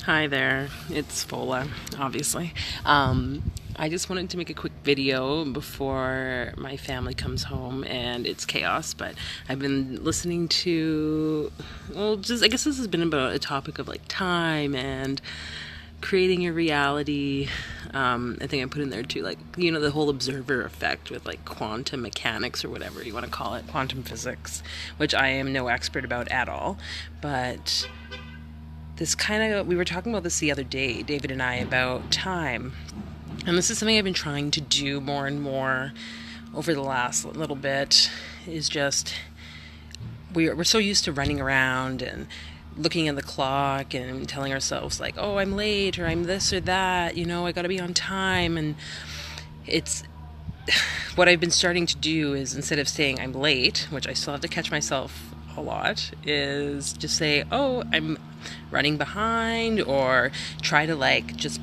Hi there, it's Fola, obviously. I just wanted to make a quick video before my family comes home and it's chaos, but I've been listening to, I guess this has been about a topic of like time and creating your reality. I think I put in there too, like, the whole observer effect with like quantum mechanics or whatever you want to call it, quantum physics, which I am no expert about at all, but we were talking about this the other day, David and I, about time. And this is something I've been trying to do more and more over the last little bit, is just, we're so used to running around and looking at the clock and telling ourselves like, oh, I'm late, or I'm this or that, I gotta be on time. And it's, what I've been starting to do is, instead of saying I'm late, which I still have to catch myself a lot, is just say, oh, I'm running behind, or try to just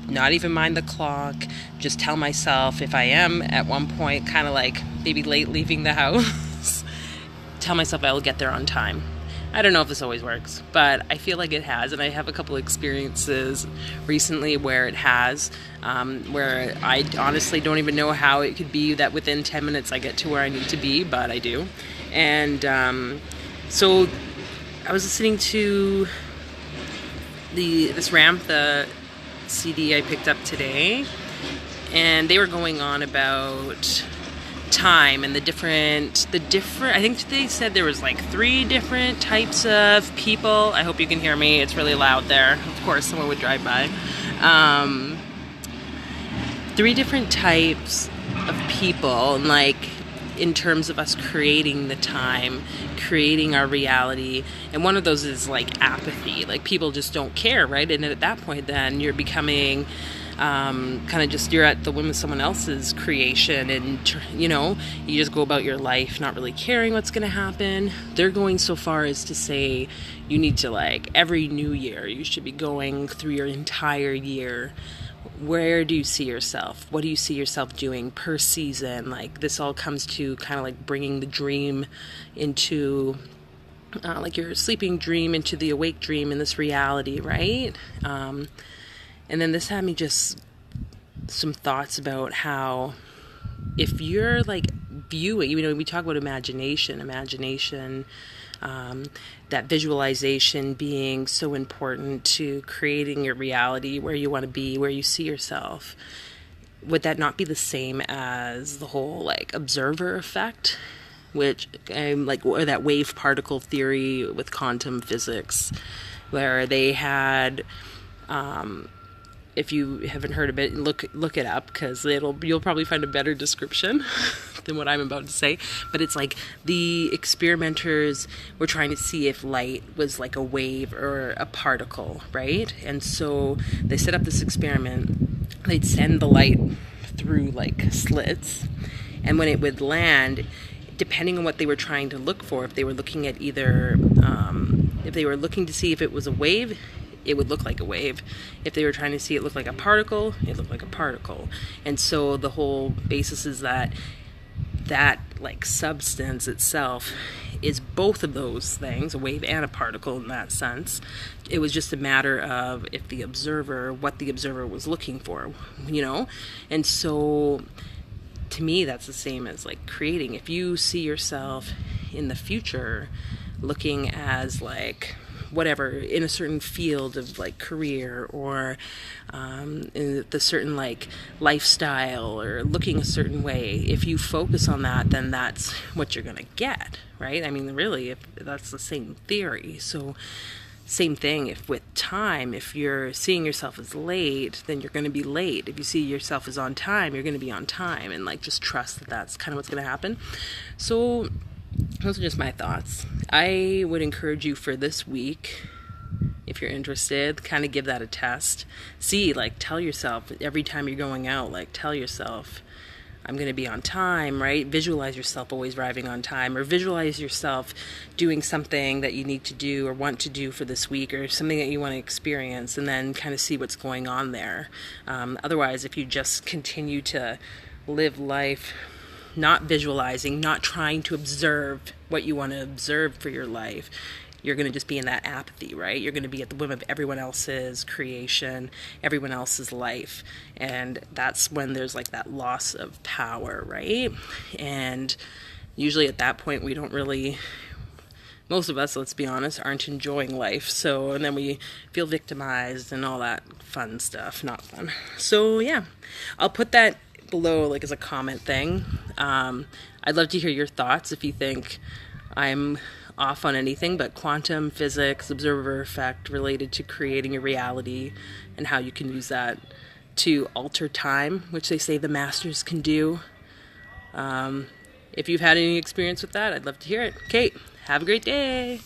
not even mind the clock. Just tell myself, if I am at one point kind of maybe late leaving the house, tell myself I will get there on time. I don't know if this always works, but I feel like it has, and I have a couple of experiences recently where it has, where I honestly don't even know how it could be that within 10 minutes I get to where I need to be, but I do. And so I was listening to this Ramtha CD I picked up today, and they were going on about time and the different, I think they said there was 3 different types of people. I hope you can hear me, it's really loud there. Of course, someone would drive by. 3 different types of people, and in terms of us creating the time, creating our reality. And one of those is apathy. People just don't care, right? And at that point, then you're becoming you're at the whim of someone else's creation, and you just go about your life not really caring what's going to happen. They're going so far as to say you need to, every new year, you should be going through your entire year. Where do you see yourself? What do you see yourself doing per season? This all comes to kind of bringing the dream into your sleeping dream into the awake dream in this reality, right? And then this had me just some thoughts about how, if you're viewing, we talk about imagination, that visualization being so important to creating your reality, where you want to be, where you see yourself. Would that not be the same as the whole observer effect, which or that wave particle theory with quantum physics, where they had, if you haven't heard of it, look it up, because you'll probably find a better description than what I'm about to say. But it's the experimenters were trying to see if light was a wave or a particle, right? And so they set up this experiment. They'd send the light through slits, and when it would land, depending on what they were trying to look for, if they were looking at either, if they were looking to see if it was a wave, it would look like a wave. If they were trying to see it look like a particle, it looked like a particle. And so the whole basis is that substance itself is both of those things, a wave and a particle in that sense. It was just a matter of what the observer was looking for, And so to me, that's the same as creating. If you see yourself in the future looking as whatever, in a certain field of career, or in the certain lifestyle, or looking a certain way, if you focus on that, then that's what you're gonna get, right? I mean, really, if that's the same theory. So same thing, if with time, if you're seeing yourself as late, then you're going to be late. If you see yourself as on time, you're going to be on time, and just trust that that's kind of what's going to happen. So those are just my thoughts. I would encourage you for this week, if you're interested, kind of give that a test. See, tell yourself every time you're going out, tell yourself, I'm going to be on time, right? Visualize yourself always arriving on time, or visualize yourself doing something that you need to do or want to do for this week, or something that you want to experience, and then kind of see what's going on there. Otherwise, if you just continue to live life not visualizing, not trying to observe what you want to observe for your life, you're going to just be in that apathy, right? You're going to be at the whim of everyone else's creation, everyone else's life. And that's when there's like that loss of power, right? And usually at that point, we don't really, most of us, let's be honest, aren't enjoying life. So, and then we feel victimized and all that fun stuff. Not fun. So, yeah, I'll put that below, like, as a comment thing. I'd love to hear your thoughts if you think I'm off on anything, but quantum physics, observer effect related to creating a reality and how you can use that to alter time, which they say the masters can do. If you've had any experience with that, I'd love to hear it. Kate, have a great day.